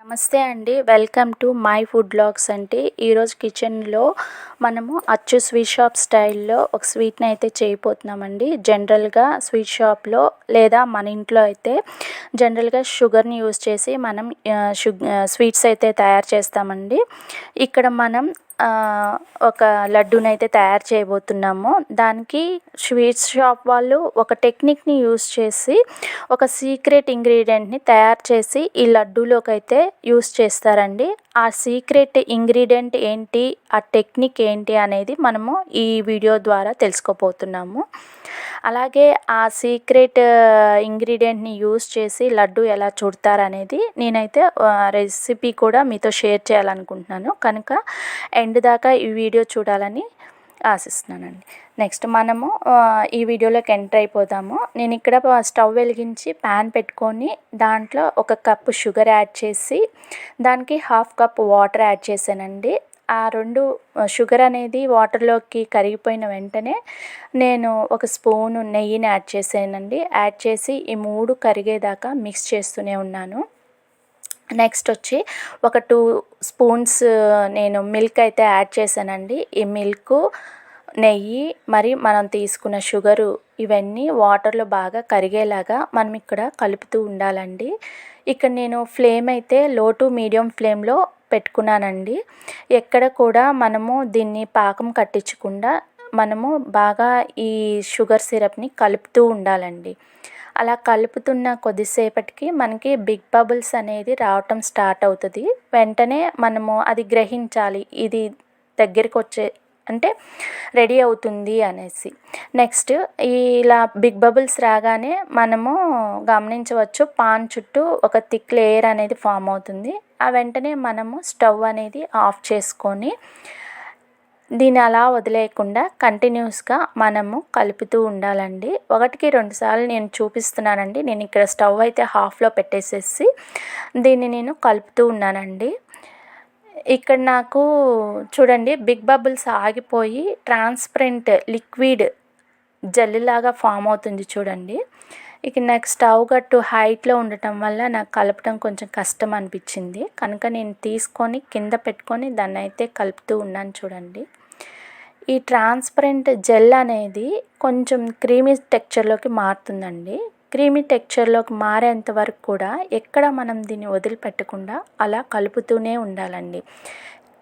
నమస్తే అండి. Welcome to my food blogs అండి. ఈరోజు కిచెన్లో మనము అచ్చు స్వీట్ షాప్ స్టైల్లో ఒక స్వీట్ని అయితే చేయబోతున్నామండి. జనరల్గా స్వీట్ షాప్లో లేదా మన ఇంట్లో అయితే జనరల్గా షుగర్ని యూజ్ చేసి మనం స్వీట్స్ అయితే తయారు చేస్తామండి. ఇక్కడ మనం ఒక లడ్డూని అయితే తయారు చేయబోతున్నాము. దానికి స్వీట్స్ షాప్ వాళ్ళు ఒక టెక్నిక్ని యూజ్ చేసి ఒక సీక్రెట్ ఇంగ్రీడియంట్ని తయారు చేసి ఈ లడ్డూలోకి అయితే యూజ్ చేస్తారండి. ఆ సీక్రెట్ ఇంగ్రీడియంట్ ఏంటి, ఆ టెక్నిక్ ఏంటి అనేది మనము ఈ వీడియో ద్వారా తెలుసుకోబోతున్నాము. అలాగే ఆ సీక్రెట్ ఇంగ్రీడియంట్ని యూజ్ చేసి లడ్డు ఎలా చుడతారనేది నేనైతే రెసిపీ కూడా మీతో షేర్ చేయాలనుకుంటున్నాను. కనుక ఎండ్ దాకా ఈ వీడియో చూడాలని ఆశిస్తున్నానండి. నెక్స్ట్ మనము ఈ వీడియోలోకి ఎంటర్ అయిపోదాము. నేను ఇక్కడ స్టవ్ వెలిగించి ప్యాన్ పెట్టుకొని దాంట్లో 1 కప్పు షుగర్ యాడ్ చేసి దానికి 1/2 కప్ వాటర్ యాడ్ చేశానండి. ఆ 2 షుగర్ అనేది వాటర్లోకి కరిగిపోయిన వెంటనే నేను 1 స్పూను నెయ్యిని యాడ్ చేశానండి. యాడ్ చేసి ఈ 3 కరిగేదాకా మిక్స్ చేస్తూనే ఉన్నాను. నెక్స్ట్ వచ్చి ఒక 2 స్పూన్స్ నేను మిల్క్ అయితే యాడ్ చేశానండి. ఈ మిల్క్, నెయ్యి మరి మనం తీసుకున్న షుగరు ఇవన్నీ వాటర్లో బాగా కరిగేలాగా మనం ఇక్కడ కలుపుతూ ఉండాలండి. ఇక్కడ నేను ఫ్లేమ్ అయితే లో టు మీడియం ఫ్లేమ్లో పెట్టుకున్నానండి. ఎక్కడ కూడా మనము దీన్ని పాకం కట్టించకుండా మనము బాగా ఈ షుగర్ సిరప్ని కలుపుతూ ఉండాలండి. అలా కలుపుతున్న కొద్దిసేపటికి మనకి బిగ్ బబుల్స్ అనేది రావటం స్టార్ట్ అవుతుంది. వెంటనే మనము అది గ్రహించాలి, ఇది దగ్గరికి వచ్చే అంటే రెడీ అవుతుంది అనేసి. నెక్స్ట్ ఇలా బిగ్ బబుల్స్ రాగానే మనము గమనించవచ్చు పాన్ చుట్టూ ఒక థిక్ లేయర్ అనేది ఫామ్ అవుతుంది. ఆ వెంటనే మనము స్టవ్ అనేది ఆఫ్ చేసుకొని దీన్ని అలా వదిలేయకుండా కంటిన్యూస్గా మనము కలుపుతూ ఉండాలండి. 1కి 2 సార్లు నేను చూపిస్తున్నానండి. నేను ఇక్కడ స్టవ్ అయితే హాఫ్లో పెట్టేసేసి దీన్ని నేను కలుపుతూ ఉన్నానండి. ఇక్కడ నాకు చూడండి బిగ్ బబుల్స్ ఆగిపోయి ట్రాన్స్పరెంట్ లిక్విడ్ జెల్లాగా ఫామ్ అవుతుంది చూడండి. ఇక నాకు స్టవ్ గట్టు హైట్లో ఉండటం వల్ల నాకు కలపడం కొంచెం కష్టం అనిపించింది. కనుక నేను తీసుకొని కింద పెట్టుకొని దాన్ని అయితే కలుపుతూ ఉన్నాను చూడండి. ఈ ట్రాన్స్పరెంట్ జెల్ అనేది కొంచెం క్రీమీ టెక్చర్లోకి మారుతుందండి. క్రీమీ టెక్చర్లోకి మారేంత వరకు కూడా ఎక్కడ మనం దీన్ని వదిలిపెట్టకుండా అలా కలుపుతూనే ఉండాలండి.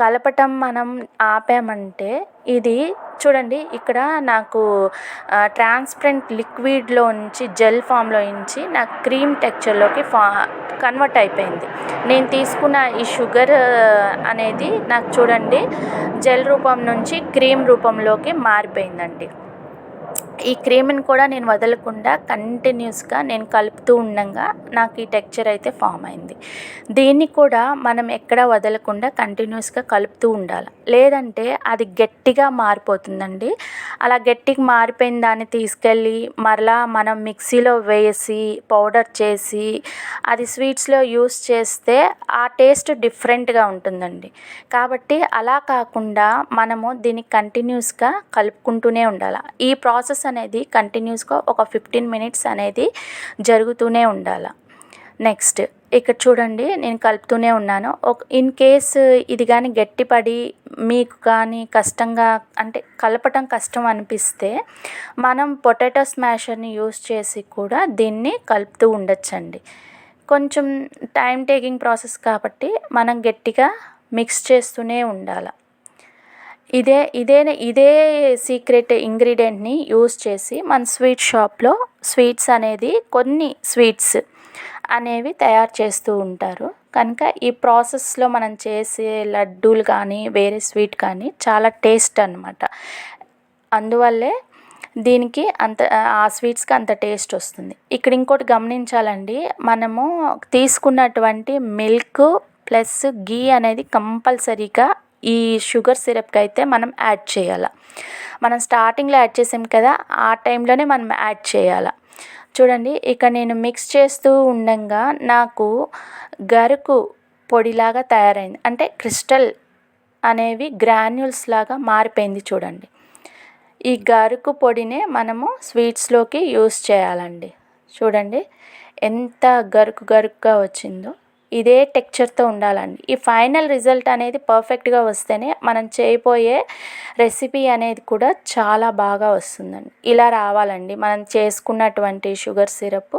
కలపటం మనం ఆపామంటే ఇది చూడండి ఇక్కడ నాకు ట్రాన్స్పరెంట్ లిక్విడ్లో నుంచి జెల్ ఫామ్లో నుంచి నాకు క్రీమ్ టెక్చర్లోకి కన్వర్ట్ అయిపోయింది. నేను తీసుకున్న ఈ షుగర్ అనేది నాకు చూడండి జెల్ రూపం నుంచి క్రీమ్ రూపంలోకి మారిపోయిందండి. ఈ క్రీమ్ని కూడా నేను వదలకుండా కంటిన్యూస్గా నేను కలుపుతూ ఉండగా నాకు ఈ టెక్చర్ అయితే ఫామ్ అయింది. దీన్ని కూడా మనం ఎక్కడ వదలకుండా కంటిన్యూస్గా కలుపుతూ ఉండాలి, లేదంటే అది గట్టిగా మారిపోతుందండి. అలా గట్టిగా మారిపోయిన దాన్ని తీసుకెళ్ళి మరలా మనం మిక్సీలో వేసి పౌడర్ చేసి అది స్వీట్స్లో యూస్ చేస్తే ఆ టేస్ట్ డిఫరెంట్గా ఉంటుందండి. కాబట్టి అలా కాకుండా మనము దీన్ని కంటిన్యూస్గా కలుపుకుంటూనే ఉండాలి. ఈ ప్రాసెస్ అనేది కంటిన్యూస్గా ఒక 15 మినిట్స్ అనేది జరుగుతూనే ఉండాలి. నెక్స్ట్ ఇక్కడ చూడండి నేను కలుపుతూనే ఉన్నాను. ఇన్ కేస్ ఇది కానీ గట్టిపడి మీకు కానీ కష్టంగా అంటే కలపటం కష్టం అనిపిస్తే మనం పొటాటో స్మాషర్ని యూస్ చేసి కూడా దీన్ని కలుపుతూ ఉండొచ్చండి. కొంచెం టైం టేకింగ్ ప్రాసెస్ కాబట్టి మనం గట్టిగా మిక్స్ చేస్తూనే ఉండాలి. ఇదే సీక్రెట్ ఇంగ్రీడియంట్ని యూస్ చేసి మన స్వీట్ షాప్లో స్వీట్స్ అనేది కొన్ని స్వీట్స్ అనేవి తయారు చేస్తూ ఉంటారు. కనుక ఈ ప్రాసెస్లో మనం చేసే లడ్డూలు కానీ వేరే స్వీట్ కానీ చాలా టేస్ట్ అన్నమాట. అందువల్లే దీనికి ఆ స్వీట్స్కి అంత టేస్ట్ వస్తుంది. ఇక్కడ ఇంకోటి గమనించాలండి, మనము తీసుకున్నటువంటి మిల్క్ ప్లస్ గీ అనేది కంపల్సరీగా ఈ షుగర్ సిరప్కి అయితే మనం యాడ్ చేయాలి. మనం స్టార్టింగ్లో యాడ్ చేసాం కదా, ఆ టైంలోనే మనం యాడ్ చేయాలి. చూడండి ఇక నేను మిక్స్ చేస్తూ ఉండగా నాకు గరుకు పొడిలాగా తయారైంది, అంటే క్రిస్టల్ అనేవి గ్రాన్యూల్స్ లాగా మారిపోయింది చూడండి. ఈ గరుకు పొడినే మనము స్వీట్స్లోకి యూస్ చేయాలండి. చూడండి ఎంత గరుకుగా వచ్చిందో. ఇదే టెక్చర్తో ఉండాలండి. ఈ ఫైనల్ రిజల్ట్ అనేది పర్ఫెక్ట్గా వస్తేనే మనం చేయబోయే రెసిపీ అనేది కూడా చాలా బాగా వస్తుందండి. ఇలా రావాలండి. మనం చేసుకున్నటువంటి షుగర్ సిరప్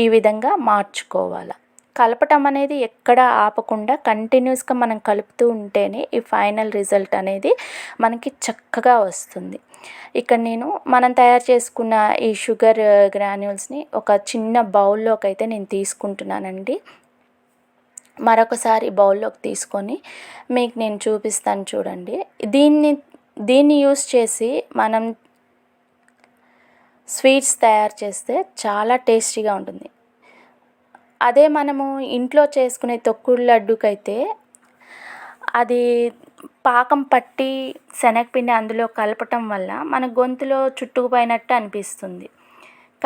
ఈ విధంగా మార్చుకోవాలి. కలపటం అనేది ఎక్కడ ఆపకుండా కంటిన్యూస్గా మనం కలుపుతూ ఉంటేనే ఈ ఫైనల్ రిజల్ట్ అనేది మనకి చక్కగా వస్తుంది. ఇక్కడ నేను మనం తయారు చేసుకున్న ఈ షుగర్ గ్రాన్యూల్స్ని ఒక చిన్న బౌల్లోకి అయితే నేను తీసుకుంటున్నానండి. మరొకసారి బౌల్లోకి తీసుకొని మీకు నేను చూపిస్తాను చూడండి. దీన్ని యూస్ చేసి మనం స్వీట్స్ తయారు చేస్తే చాలా టేస్టీగా ఉంటుంది. అదే మనము ఇంట్లో చేసుకునే తొక్కుడు లడ్డుకైతే అది పాకం పట్టి శనగపిండి అందులో కలపటం వల్ల మన గొంతులో చుట్టుకుపోయినట్టు అనిపిస్తుంది.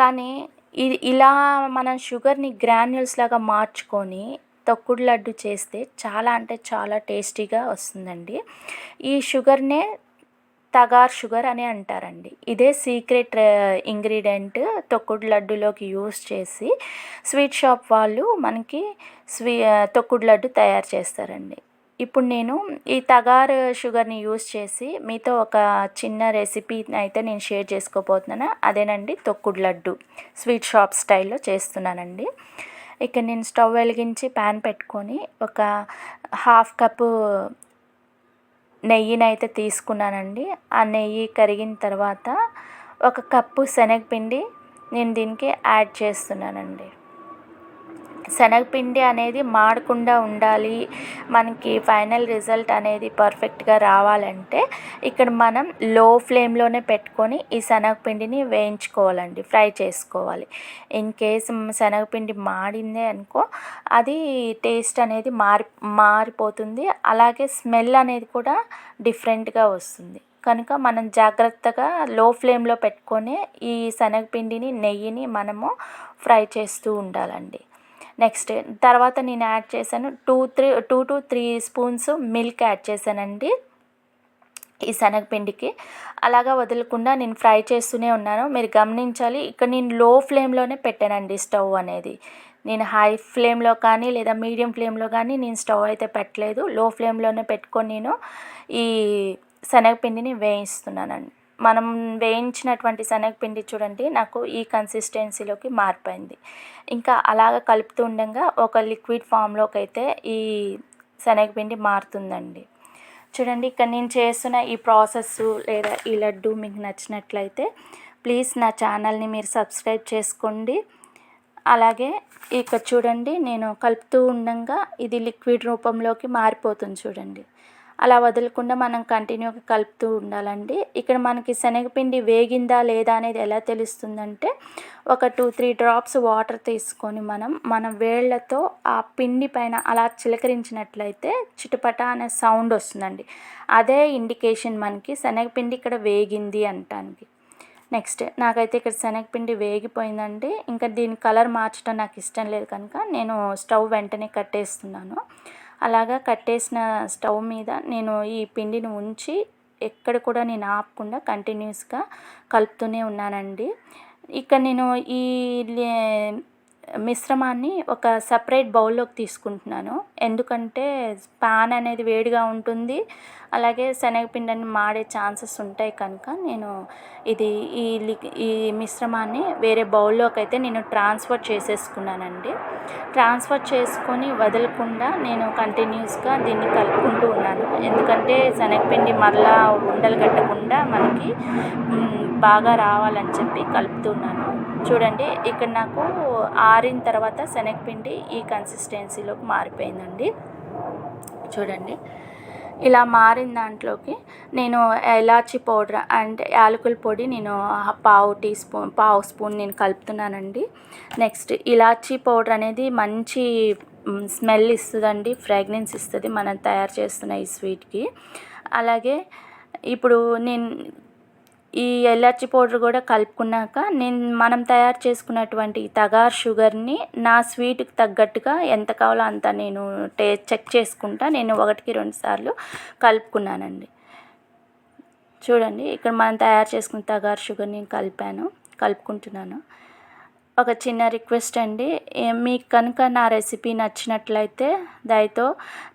కానీ ఇలా మనం షుగర్ని గ్రాన్యూల్స్ లాగా మార్చుకొని తొక్కుడు లడ్డు చేస్తే చాలా అంటే చాలా టేస్టీగా వస్తుందండి. ఈ షుగర్నే తగార్ షుగర్ అని అంటారండి. ఇదే సీక్రెట్ ఇంగ్రీడియంట్ తొక్కుడు లడ్డులోకి యూస్ చేసి స్వీట్ షాప్ వాళ్ళు మనకి తొక్కుడు లడ్డు తయారు చేస్తారండి. ఇప్పుడు నేను ఈ తగార్ షుగర్ని యూస్ చేసి మీతో ఒక చిన్న రెసిపీని అయితే నేను షేర్ చేసుకోబోతున్నాను. అదేనండి తొక్కుడు లడ్డు స్వీట్ షాప్ స్టైల్లో చేస్తున్నానండి. ఇక్కడ నేను స్టవ్ వెలిగించి ప్యాన్ పెట్టుకొని ఒక 1/2 కప్పు నెయ్యిని అయితే తీసుకున్నానండి. ఆ నెయ్యి కరిగిన తర్వాత 1 కప్పు శనగపిండి నేను దీనికి యాడ్ చేస్తున్నానండి. శనగపిండి అనేది మాడకుండా ఉండాలి, మనకి ఫైనల్ రిజల్ట్ అనేది పర్ఫెక్ట్గా రావాలంటే ఇక్కడ మనం లో ఫ్లేమ్లోనే పెట్టుకొని ఈ శనగపిండిని వేయించుకోవాలండి, ఫ్రై చేసుకోవాలి. ఇన్ కేస్ శనగపిండి మాడిందే అనుకో అది టేస్ట్ అనేది మారిపోతుంది, అలాగే స్మెల్ అనేది కూడా డిఫరెంట్గా వస్తుంది. కనుక మనం జాగ్రత్తగా లో ఫ్లేమ్లో పెట్టుకొని ఈ శనగపిండిని నెయ్యిని మనము ఫ్రై చేస్తూ ఉండాలండి. నెక్స్ట్ తర్వాత నేను యాడ్ చేశాను 2 to 3 స్పూన్స్ మిల్క్ యాడ్ చేశానండి ఈ శనగపిండికి. అలాగా వదలకుండా నేను ఫ్రై చేస్తూనే ఉన్నాను. మీరు గమనించాలి, ఇక్కడ నేను లో ఫ్లేమ్లోనే పెట్టానండి స్టవ్ అనేది. నేను హై ఫ్లేమ్లో కానీ లేదా మీడియం ఫ్లేమ్లో కానీ నేను స్టవ్ అయితే పెట్టలేదు. లో ఫ్లేమ్లోనే పెట్టుకొని నేను ఈ శనగపిండిని వేయిస్తున్నానండి. మనం వేయించినటువంటి శనగపిండి చూడండి నాకు ఈ కన్సిస్టెన్సీలోకి మారిపోయింది. ఇంకా అలాగ కలుపుతూ ఉండగా ఒక లిక్విడ్ ఫామ్లోకి అయితే ఈ శనగపిండి మారుతుందండి. చూడండి ఇక్కడ నేను చేస్తున్న ఈ ప్రాసెస్ లేదా ఈ లడ్డు మీకు నచ్చినట్లయితే ప్లీజ్ నా ఛానల్ని మీరు సబ్స్క్రైబ్ చేసుకోండి. అలాగే ఇక్కడ చూడండి నేను కలుపుతూ ఉండగా ఇది లిక్విడ్ రూపంలోకి మారిపోతుంది చూడండి. అలా వదలకుండా మనం కంటిన్యూగా కలుపుతూ ఉండాలండి. ఇక్కడ మనకి శనగపిండి వేగిందా లేదా అనేది ఎలా తెలుస్తుందంటే ఒక 2-3 డ్రాప్స్ వాటర్ తీసుకొని మన వేళ్ళతో ఆ పిండి పైన అలా చిలకరించినట్లయితే చిటపట అనే సౌండ్ వస్తుందండి. అదే ఇండికేషన్ మనకి శనగపిండి ఇక్కడ వేగింది అనటానికి. నెక్స్ట్ నాకైతే ఇక్కడ శనగపిండి వేగిపోయిందండి. ఇంకా దీని కలర్ మార్చడం నాకు ఇష్టం లేదు కనుక నేను స్టవ్ వెంటనే కట్టేస్తున్నాను. అలాగా కట్టేసిన స్టవ్ మీద నేను ఈ పిండిని ఉంచి ఎక్కడ కూడా నేను ఆపకుండా కంటిన్యూస్గా కలుపుతూనే ఉన్నానండి. ఇక్కడ నేను ఈ మిశ్రమాన్ని ఒక సపరేట్ బౌల్లోకి తీసుకుంటున్నాను. ఎందుకంటే పాన్ అనేది వేడిగా ఉంటుంది, అలాగే శనగపిండిని మాడే ఛాన్సెస్ ఉంటాయి కనుక నేను ఈ మిశ్రమాన్ని వేరే బౌల్లోకి అయితే నేను ట్రాన్స్ఫర్ చేసేసుకున్నానండి. ట్రాన్స్ఫర్ చేసుకొని వదలకుండా నేను కంటిన్యూస్గా దీన్ని కలుపుకుంటూ ఉన్నాను. ఎందుకంటే శనగపిండి మరలా ఉండలు కట్టకుండా మనకి బాగా రావాలని చెప్పి కలుపుతున్నాను. చూడండి ఇక్కడ నాకు ఆరిన తర్వాత శనగపిండి ఈ కన్సిస్టెన్సీలోకి మారిపోయిందండి. చూడండి ఇలా మారిన దాంట్లోకి నేను ఇలాచీ పౌడర్ అండ్ యాలకుల పొడి నేను పావు స్పూన్ నేను కలుపుతున్నానండి. నెక్స్ట్ ఇలాచీ పౌడర్ అనేది మంచి స్మెల్ ఇస్తుందండి, ఫ్రాగ్రెన్స్ ఇస్తుంది మనం తయారు చేస్తున్న ఈ స్వీట్కి. అలాగే ఇప్పుడు నేను ఈ ఎలాచీ పౌడర్ కూడా కలుపుకున్నాక మనం తయారు చేసుకున్నటువంటి తగార్ షుగర్ని నా స్వీట్కి తగ్గట్టుగా ఎంత కావాలో అంత నేను చెక్ చేసుకుంటా. నేను 1-2 సార్లు కలుపుకున్నానండి. చూడండి ఇక్కడ మనం తయారు చేసుకున్న తగార్ షుగర్ నేను కలుపుకుంటున్నాను. ఒక చిన్న రిక్వెస్ట్ అండి, మీకు కనుక నా రెసిపీ నచ్చినట్లయితే దయతో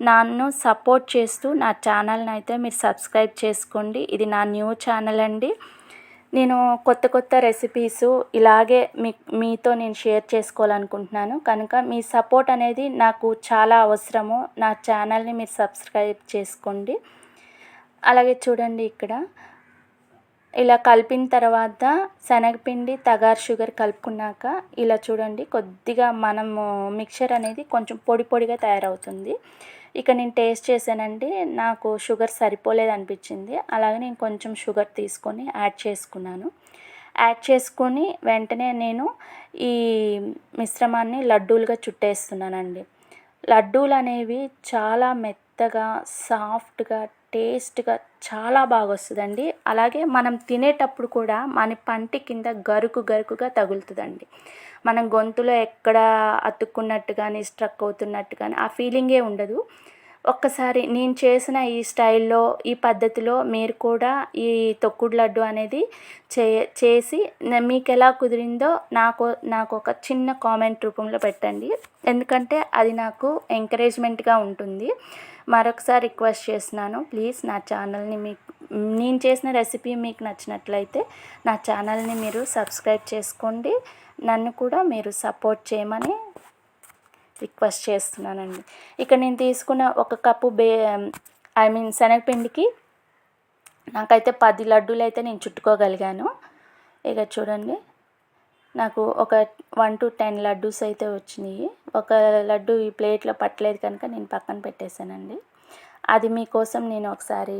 నన్ను సపోర్ట్ చేస్తూ నా ఛానల్ని అయితే మీరు సబ్స్క్రైబ్ చేసుకోండి. ఇది నా న్యూ ఛానల్ అండి. నేను కొత్త కొత్త రెసిపీసు ఇలాగే మీతో నేను షేర్ చేసుకోవాలనుకుంటున్నాను. కనుక మీ సపోర్ట్ అనేది నాకు చాలా అవసరము. నా ఛానల్ని మీరు సబ్స్క్రైబ్ చేసుకోండి. అలాగే చూడండి, ఇక్కడ ఇలా కలిపిన తర్వాత శనగపిండి, తగార్ షుగర్ కలుపుకున్నాక ఇలా చూడండి, కొద్దిగా మనము మిక్చర్ అనేది కొంచెం పొడి పొడిగా తయారవుతుంది. ఇక నేను టేస్ట్ చేశానండి, నాకు షుగర్ సరిపోలేదు అనిపించింది. అలాగే నేను కొంచెం షుగర్ తీసుకొని యాడ్ చేసుకున్నాను. యాడ్ చేసుకొని వెంటనే నేను ఈ మిశ్రమాన్ని లడ్డూలుగా చుట్టేస్తున్నానండి. లడ్డూలు అనేవి చాలా మెత్తగా, సాఫ్ట్గా, టేస్ట్గా చాలా బాగా వస్తుందండి. అలాగే మనం తినేటప్పుడు కూడా మన పంటి కింద గరుకుగా తగులుతుందండి. మనం గొంతులో ఎక్కడ అతుక్కున్నట్టు కానీ, స్ట్రక్ అవుతున్నట్టు కానీ ఆ ఫీలింగే ఉండదు. ఒక్కసారి నేను చేసిన ఈ స్టైల్లో, ఈ పద్ధతిలో మీరు కూడా ఈ తొక్కుడు లడ్డు అనేది చేసి మీకు ఎలా కుదిరిందో నాకు ఒక చిన్న కామెంట్ రూపంలో పెట్టండి. ఎందుకంటే అది నాకు ఎంకరేజ్మెంట్గా ఉంటుంది. మరొకసారి రిక్వెస్ట్ చేస్తున్నాను, ప్లీజ్ నా ఛానల్ని నేను చేసిన రెసిపీ మీకు నచ్చినట్లయితే నా ఛానల్ని మీరు సబ్స్క్రైబ్ చేసుకోండి. నన్ను కూడా మీరు సపోర్ట్ చేయమని రిక్వెస్ట్ చేస్తున్నానండి. ఇక నేను తీసుకున్న ఒక కప్పు శనగపిండికి నాకైతే 10 లడ్డూలు అయితే నేను చుట్టుకోగలిగాను. ఇక చూడండి, నాకు ఒక 1 to 10 లడ్డూస్ అయితే వచ్చినాయి. ఒక లడ్డు ఈ ప్లేట్లో పట్టలేదు కనుక నేను పక్కన పెట్టేశానండి. అది మీకోసం నేను ఒకసారి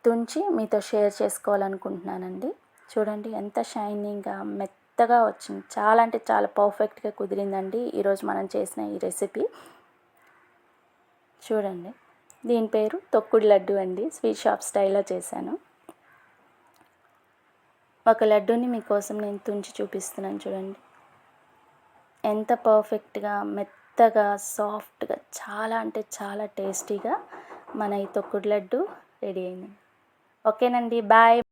తుంచి మీతో షేర్ చేసుకోవాలనుకుంటున్నానండి. చూడండి, ఎంత షైనింగ్గా మెత్తగా వచ్చింది. చాలా అంటే చాలా పర్ఫెక్ట్గా కుదిరిందండి ఈరోజు మనం చేసిన ఈ రెసిపీ. చూడండి, దీని పేరు తొక్కుడు లడ్డు అండి. స్వీట్ షాప్ స్టైల్లో చేశాను. ఒక లడ్డూని మీకోసం నేను తుంచి చూపిస్తున్నాను. చూడండి, ఎంత పర్ఫెక్ట్గా, మెత్తగా, సాఫ్ట్గా, చాలా అంటే చాలా టేస్టీగా మన ఈ తొక్కుడు లడ్డు రెడీ అయింది. ఓకేనండి, బాయ్.